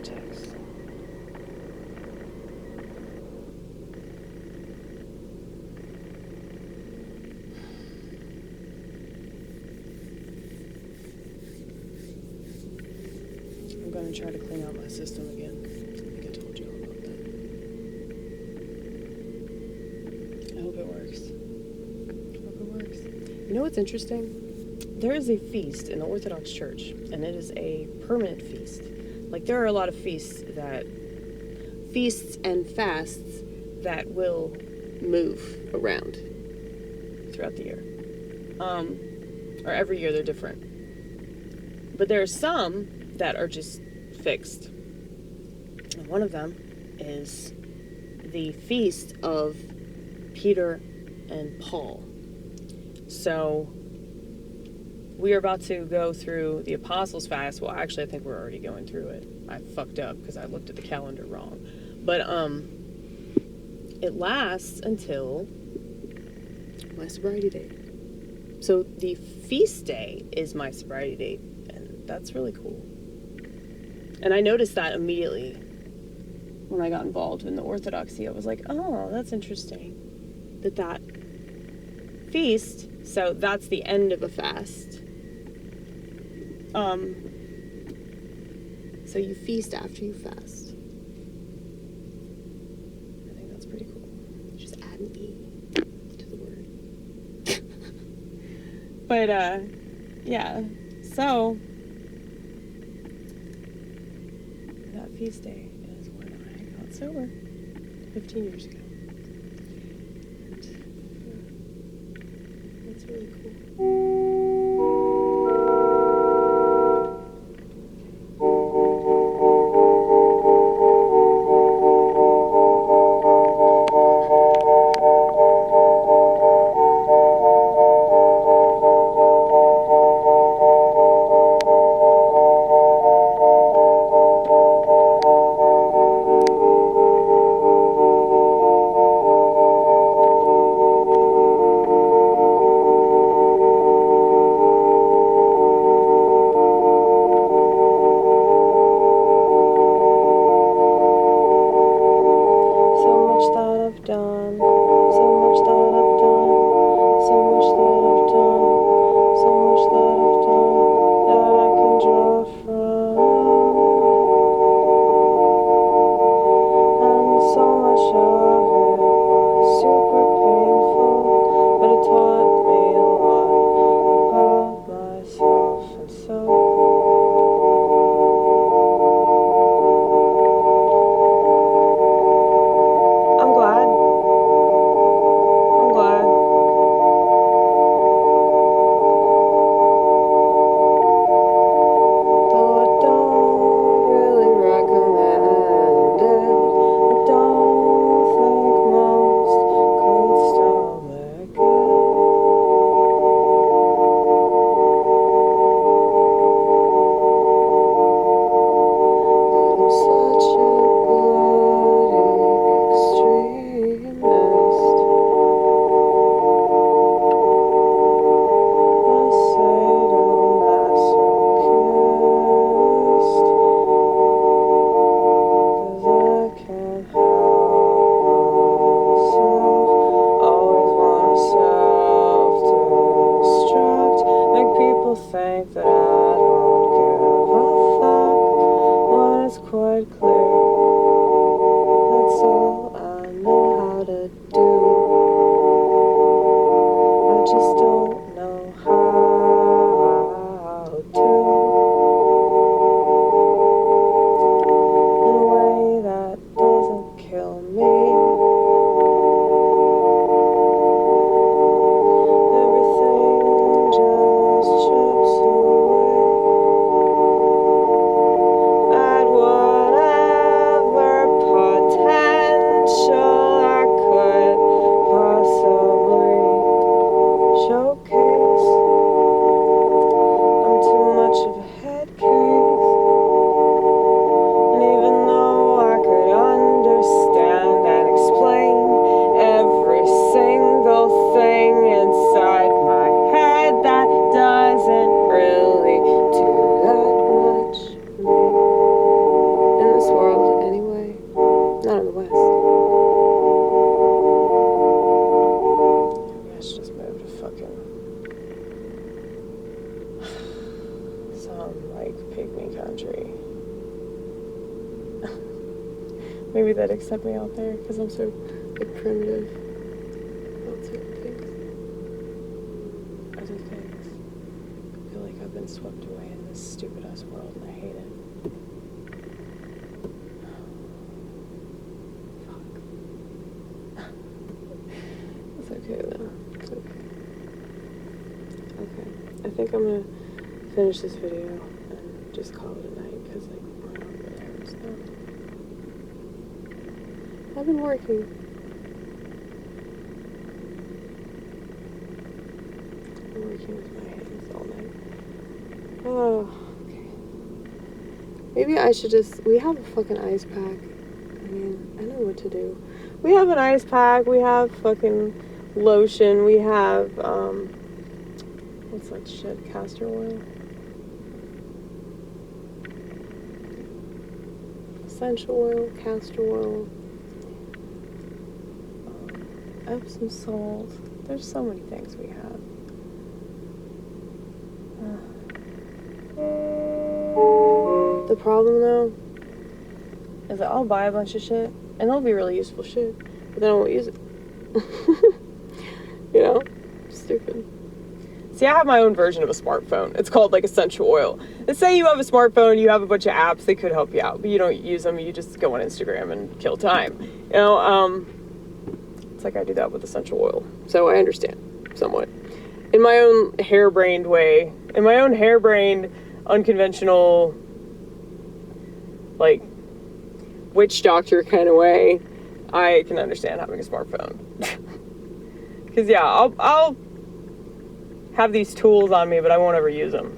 vortex. I'm going to try to clean out my system again. I think I told you all about that. I hope it works. I hope it works. You know what's interesting? There is a feast in the Orthodox Church, and it is a permanent feast. Like, there are a lot of feasts and fasts that will move around throughout the year. Or every year they're different. But there are some that are just fixed. And one of them is the feast of Peter and Paul. So we are about to go through the Apostles' Fast. Well, actually, I think we're already going through it. I fucked up because I looked at the calendar wrong. But it lasts until my sobriety date. So the feast day is my sobriety date, and that's really cool. And I noticed that immediately when I got involved in the Orthodoxy. I was like, oh, that's interesting. That feast, so that's the end of a fast. So you feast after you fast. I think that's pretty cool. Just add an E to the word. But, yeah. So, that feast day is when I got sober 15 years ago. And, yeah, that's really cool. country. Maybe they'd accept me out there because I'm so like primitive about certain things. Other things. I feel like I've been swept away in this stupid ass world and I hate it. Fuck. It's okay though. It's okay. Okay. I think I'm gonna finish this video and just call it a night because like my arm really hurts now. I've been working. I'm working with my hands all night. Oh, okay. Maybe I should just, we have a fucking ice pack. I mean, I know what to do. We have an ice pack, we have fucking lotion, we have, what's that shit, castor oil? Essential oil, castor oil. Epsom salt. There's so many things we have. The problem though is that I'll buy a bunch of shit and it'll be really useful shit, but then I won't use it. You know? Stupid. See, I have my own version of a smartphone. It's called like essential oil. Let's say you have a smartphone, you have a bunch of apps, they could help you out, but you don't use them, you just go on Instagram and kill time. You know, it's like I do that with essential oil. So I understand, somewhat. In my own hairbrained way, in my own hairbrained, unconventional, like, witch doctor kind of way, I can understand having a smartphone. Because, yeah, I'll have these tools on me, but I won't ever use them.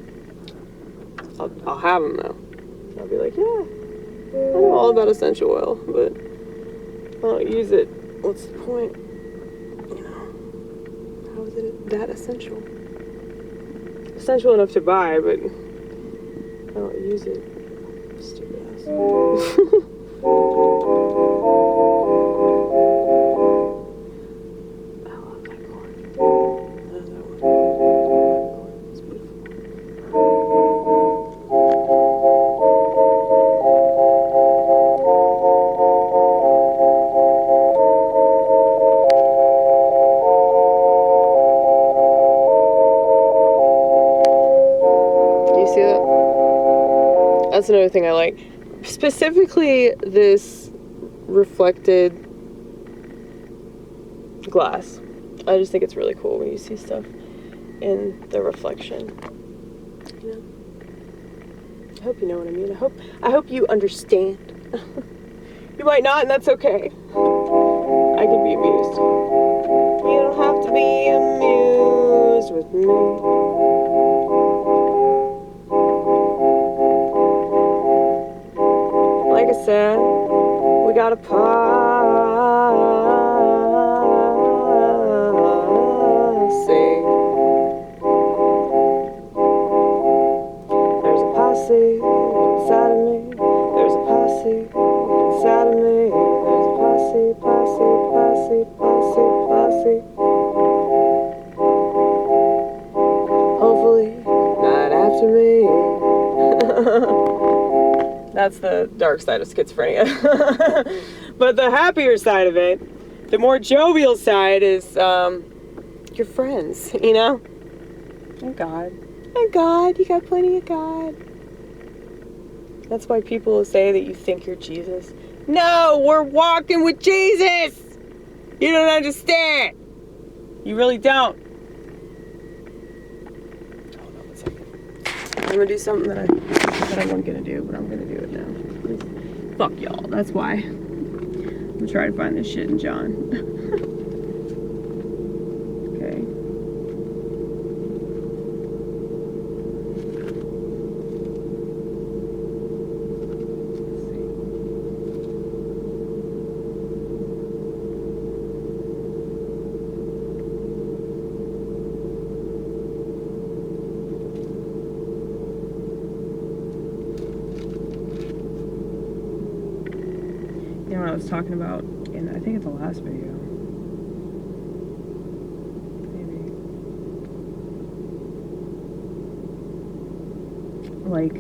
I'll have them, though. I'll be like, yeah, I know all about essential oil, but if I don't use it, what's the point? You know, how is it that essential? Essential enough to buy, but I don't use it. Stupid ass. I love that corn. I love that one. It's beautiful. See that? That's another thing I like. Specifically, this reflected glass. I just think it's really cool when you see stuff in the reflection. You know? I hope you know what I mean. I hope you understand. You might not, and that's okay. I can be amused. You don't have to be amused with me. Like I said, we got a posse. There's a posse inside of me. There's a posse inside of me. There's a posse. Hopefully, not after me. That's the dark side of schizophrenia. But the happier side of it, the more jovial side is your friends, you know? And God. And God. You got plenty of God. That's why people say that you think you're Jesus. No, we're walking with Jesus! You don't understand. You really don't. Hold on one second. I'm gonna do something that I wasn't gonna do, but I'm gonna do it now. Fuck y'all, that's why. I'm gonna try to find this shit in John. Okay. Let's see. You know what I was talking about in, I think it's the last video. Maybe. Like,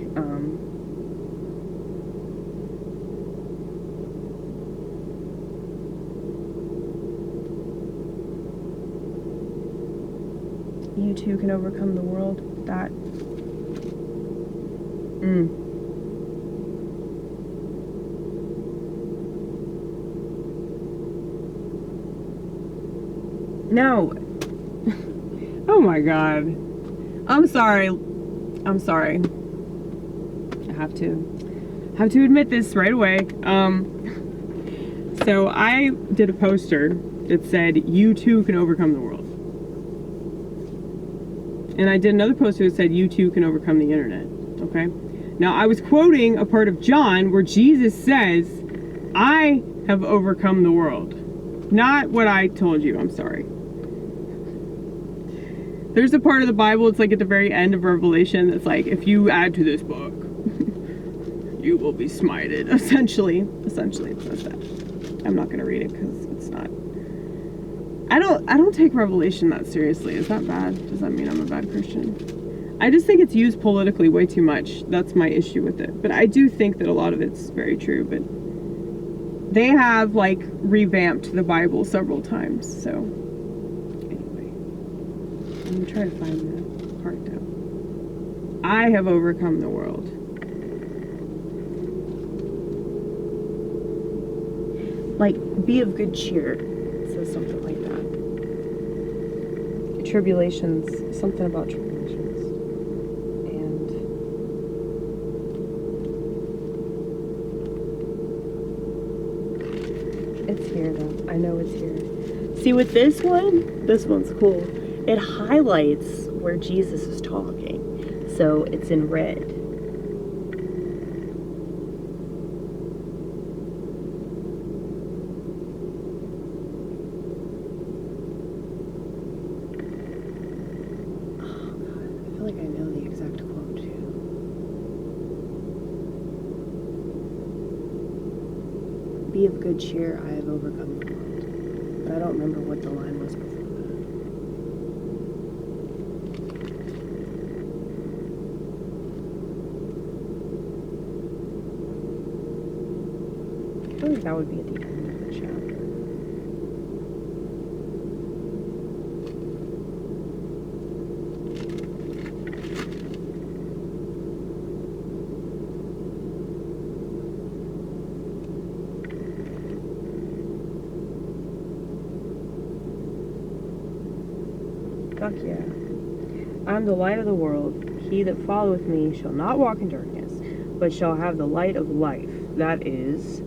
you too can overcome the world. That. No. Oh my God. I'm sorry. I have to admit this right away. So I did a poster that said, "You too can overcome the world." And I did another poster that said, "You too can overcome the internet." Okay? Now I was quoting a part of John where Jesus says, "I have overcome the world." Not what I told you, I'm sorry. There's a part of the Bible, it's like at the very end of Revelation, that's like, if you add to this book, you will be smited. Essentially it says that. I'm not gonna read it because it's not. I don't take Revelation that seriously. Is that bad? Does that mean I'm a bad Christian? I just think it's used politically way too much. That's my issue with it. But I do think that a lot of it's very true. But they have like revamped the Bible several times. So anyway, I'm trying to find the part now. I have overcome the world. Like, be of good cheer. It says something like that. Tribulations, something about tribulations. And it's here though. I know it's here. See, with this one's cool. It highlights where Jesus is talking. So it's in red. Be of good cheer, I have overcome the world. But I don't remember what the line was before that. I feel like that would be at the end of the chapter. Fuck yeah. I am the light of the world. He that followeth me shall not walk in darkness, but shall have the light of life. That is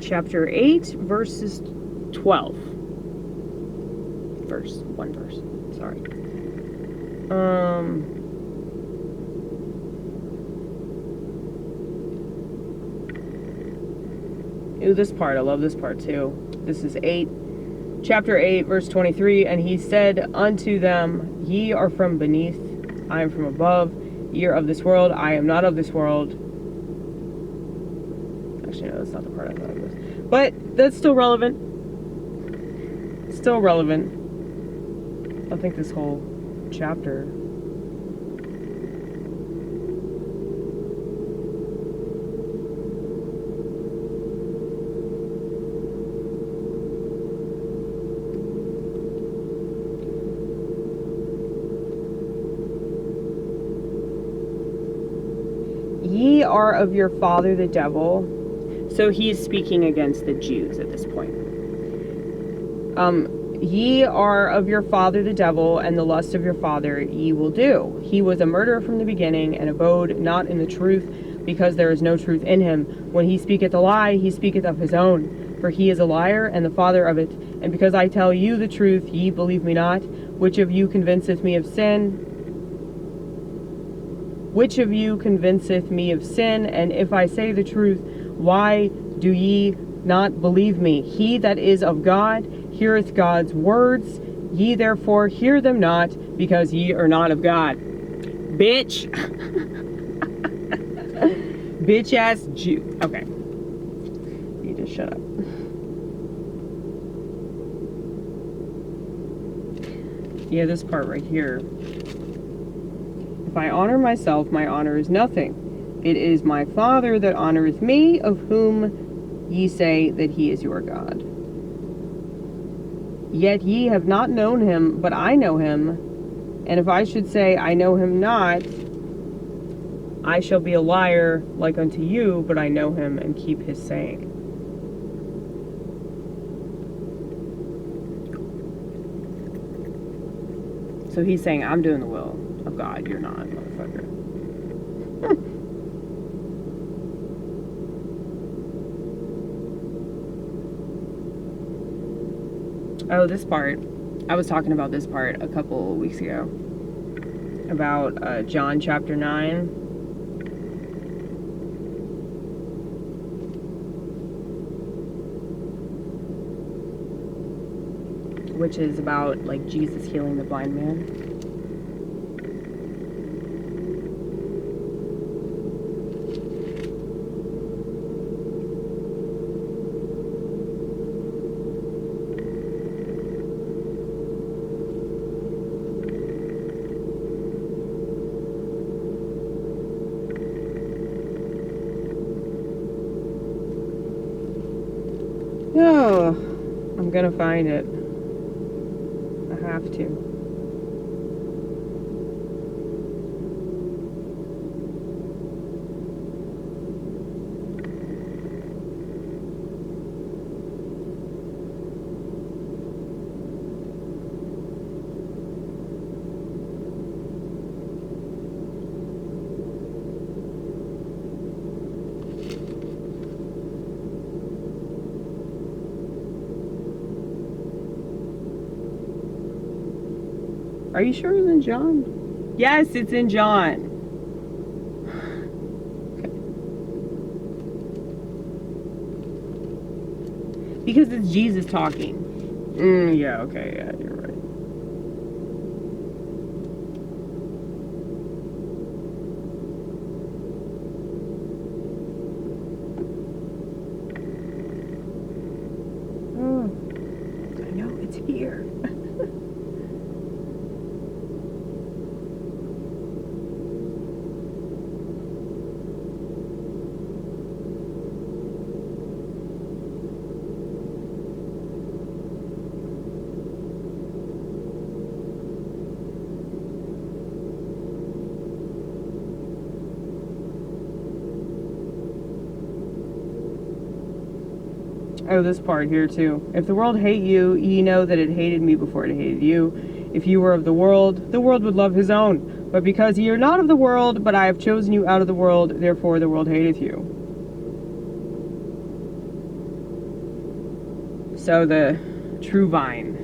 chapter 8, verses 12. One verse. Sorry. Ooh, this part. I love this part too. This is 8. Chapter 8, verse 23, and he said unto them, Ye are from beneath, I am from above. Ye are of this world, I am not of this world. Actually, no, that's not the part I thought it was. But that's still relevant. Still relevant. I think this whole chapter. Ye are of your father the devil. So he's speaking against the Jews at this point. Ye are of your father the devil, and the lust of your father ye will do. He was a murderer from the beginning, and abode not in the truth, because there is no truth in him. When he speaketh a lie, he speaketh of his own, for he is a liar and the father of it. And because I tell you the truth, ye believe me not. Which of you convinceth me of sin? Which of you convinceth me of sin? And if I say the truth, why do ye not believe me? He that is of God heareth God's words. Ye therefore hear them not, because ye are not of God. Bitch. Bitch ass Jew. Okay. You just shut up. Yeah, this part right here. If I honor myself, my honor is nothing. It is my Father that honoreth me, of whom ye say that he is your God. Yet ye have not known him, but I know him. And if I should say, I know him not, I shall be a liar like unto you, but I know him and keep his saying. So he's saying, I'm doing the will of God. You're not, motherfucker. Oh, this part. I was talking about this part a couple weeks ago. About John chapter 9. Which is about, like, Jesus healing the blind man. Oh, I'm gonna find it. I have to. Are you sure it's in John? Yes, it's in John. Okay. Because it's Jesus talking. Yeah, okay, yeah, you're right. Oh, I know, it's here. Oh, this part here too. If the world hate you, ye know that it hated me before it hated you. If you were of the world would love his own. But because ye are not of the world, but I have chosen you out of the world, therefore the world hateth you. So the true vine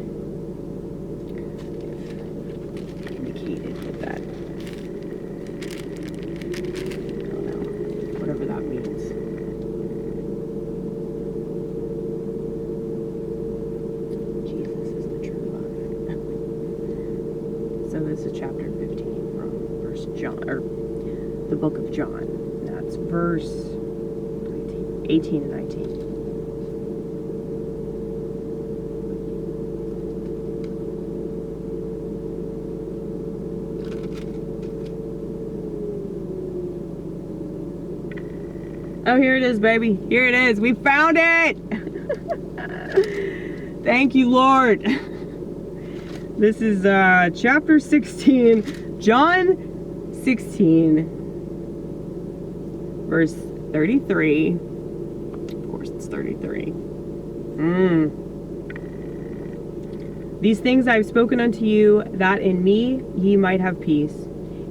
indicated with that. I don't know. Whatever that means. This is chapter 15 from verse John, or the book of John. That's verse 18 and 19. Oh, here it is, baby. Here it is. We found it. Thank you, Lord. This is chapter 16, John 16, verse 33. Of course, it's 33. These things I have spoken unto you, that in me ye might have peace.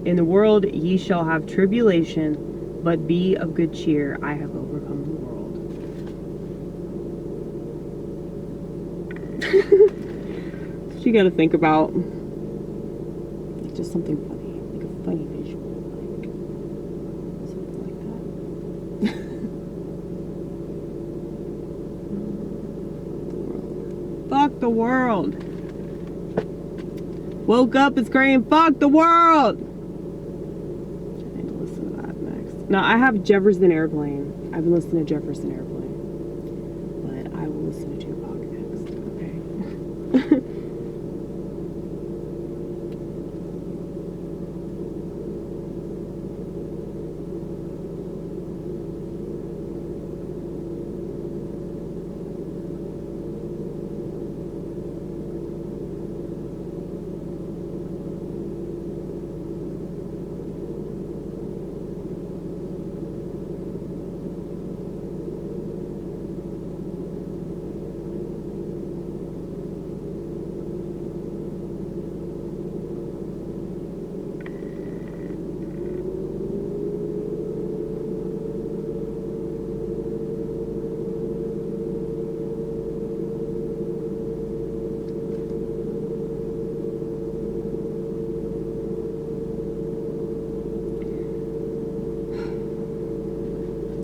In the world ye shall have tribulation, but be of good cheer. I have overcome the world. So you gotta think about like just something funny, like a funny visual, like something like that. Fuck the world. Woke up and screamed, fuck the world! I need to listen to that next. No, I have Jefferson Airplane. I've been listening to Jefferson Airplane. But I will listen to Tupac next, okay?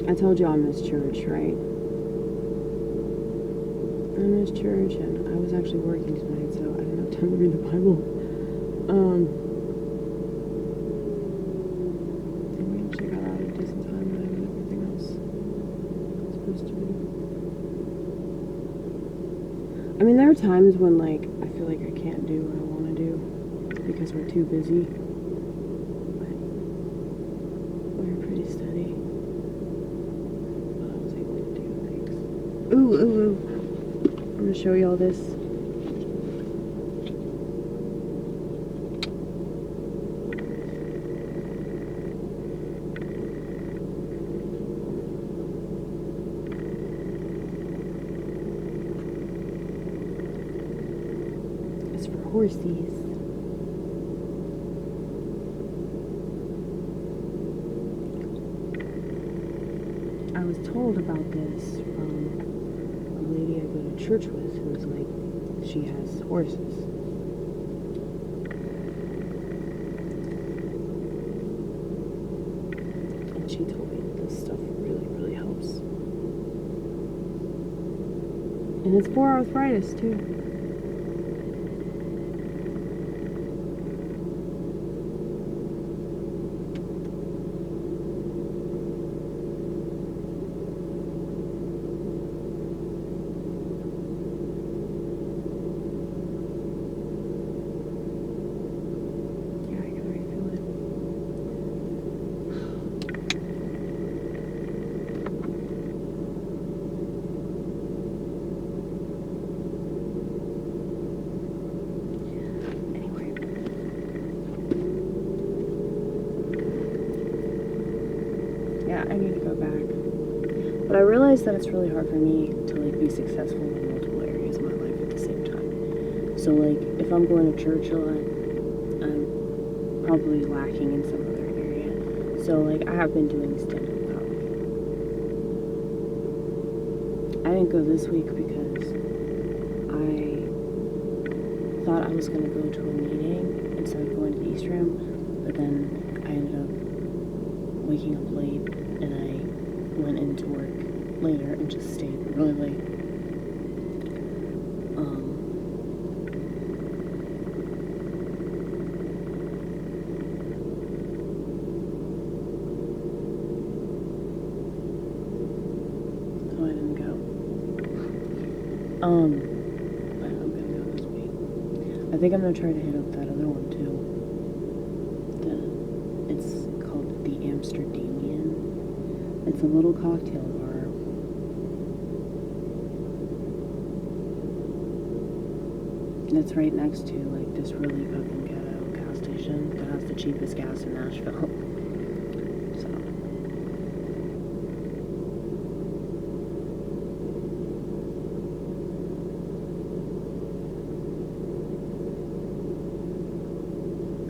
I told you I miss church, right? I miss church, and I was actually working tonight, so I didn't have time to read the Bible. We actually got out at a decent time, and I did everything else I was supposed to do. I mean, there are times when, like, I feel like I can't do what I want to do because we're too busy. But we're pretty steady. But I was able to do things. Ooh. I'm going to show you all this. It's for horsies. I was told about this from a lady I go to church with who's like, she has horses. And she told me that this stuff really, really helps. And it's for arthritis too. I need to go back. But I realized that it's really hard for me to like be successful in multiple areas of my life at the same time. So like if I'm going to church a lot, I'm probably lacking in some other area. So like I have been doing stand-up comedy. I didn't go this week because I thought I was gonna go to a meeting instead of going to the East Room, but then I ended up waking up late and I went into work later and just stayed really late. So I didn't go. But I'm gonna go this week. I think I'm gonna try to hit up that other one too. It's called the Amsterdamian. It's a little cocktail bar. That's right next to like this really fucking ghetto gas station that has the cheapest gas in Nashville. So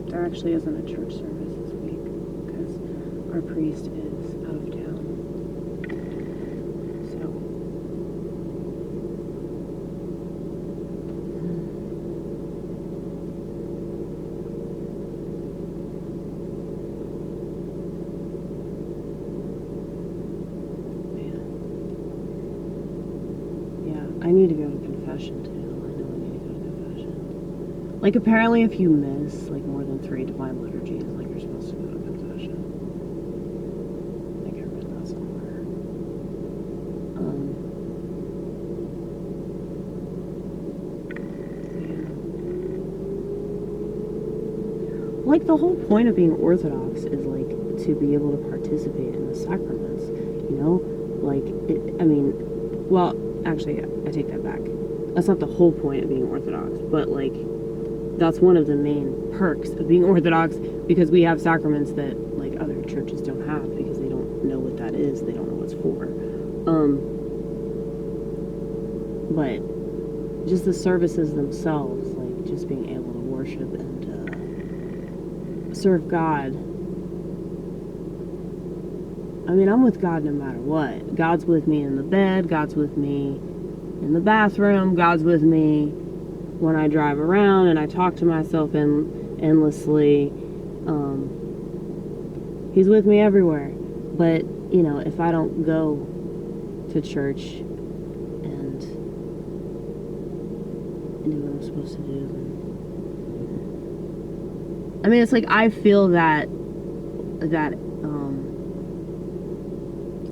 there actually isn't a church service this week because our priest is out of town. I need to go to confession too. I know I need to go to confession. Like apparently if you miss like more than 3 divine liturgies, like you're supposed to go to confession. I think I read that somewhere. Yeah. Like the whole point of being Orthodox is like to be able to participate in the sacraments, you know? Like, well, actually, I take that back. That's not the whole point of being Orthodox, but like, that's one of the main perks of being Orthodox because we have sacraments that like other churches don't have because they don't know what that is. They don't know what it's for. But just the services themselves, like just being able to worship and serve God. I mean, I'm with God no matter what. God's with me in the bed. God's with me in the bathroom. God's with me when I drive around and I talk to myself endlessly. He's with me everywhere. But you know, if I don't go to church and do what I'm supposed to do, then... I mean, it's like I feel that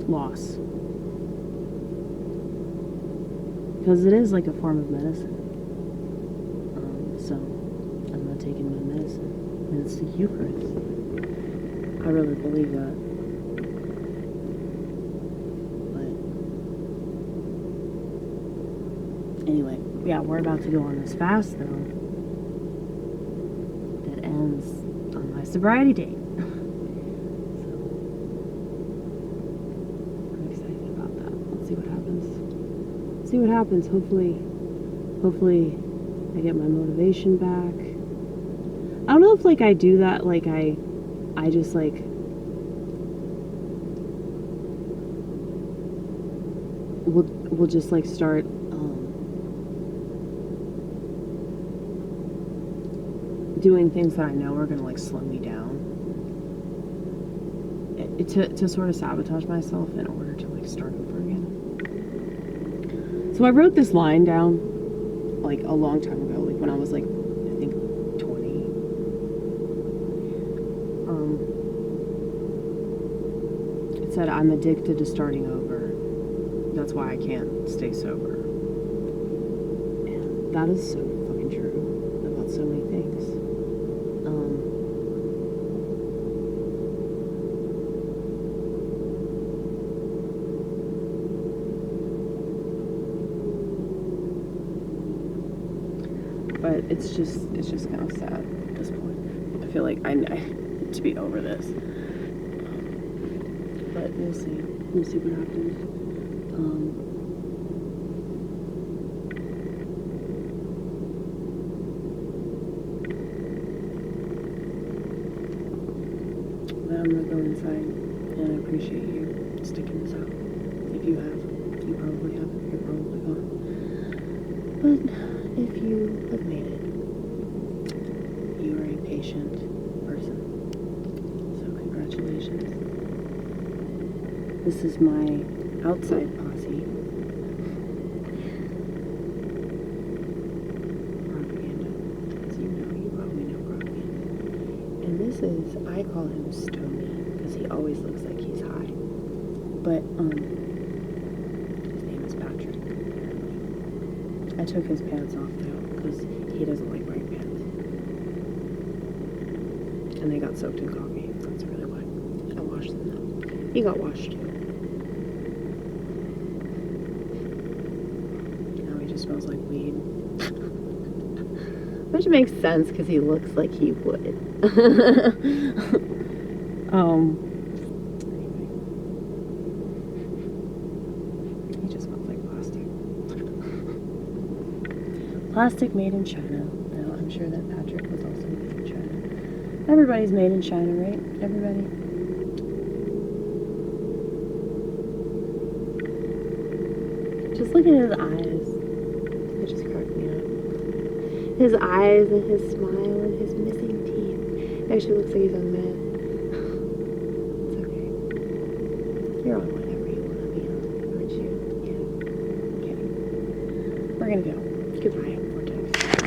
loss, because it is like a form of medicine. So I'm not taking my medicine, and it's the Eucharist. I really believe that. But anyway, yeah, we're about to go on this fast though. That ends on my sobriety date. See what happens. Hopefully I get my motivation back. I don't know if like I do that, like I just like we'll just like start doing things that I know are gonna like slow me down to sort of sabotage myself in order to like start over again. So I wrote this line down like a long time ago, like when I was like, I think 20. It said, I'm addicted to starting over. That's why I can't stay sober. And that is so fucking true about so many things. But it's just kind of sad at this point. I feel like I need to be over this. But we'll see. We'll see what happens. But I'm gonna go inside, and I appreciate you sticking this out. If you have, you probably haven't. You're probably gone. But if you have made it, you are a patient person. So congratulations. This is my outside posse. Propaganda. As you know, you probably know propaganda. And this is, I call him Stony, because he always looks like he's high. But, his name is Patrick. I took his pants off though, because he doesn't like wearing pants. And they got soaked in coffee. That's really why. I washed them though. He got washed too. Now he just smells like weed. Which makes sense because he looks like he would. Anyway. He just smells like plastic. Plastic made in China. Now, I'm sure that Patrick was also made in China. Everybody's made in China, right? Everybody. Just look at his eyes. It just cracked me up. His eyes and his smile and his missing teeth. It actually looks like he's on meth. It's okay. You're on whatever you want to be on, aren't you? Yeah. Okay. We're gonna go. Goodbye.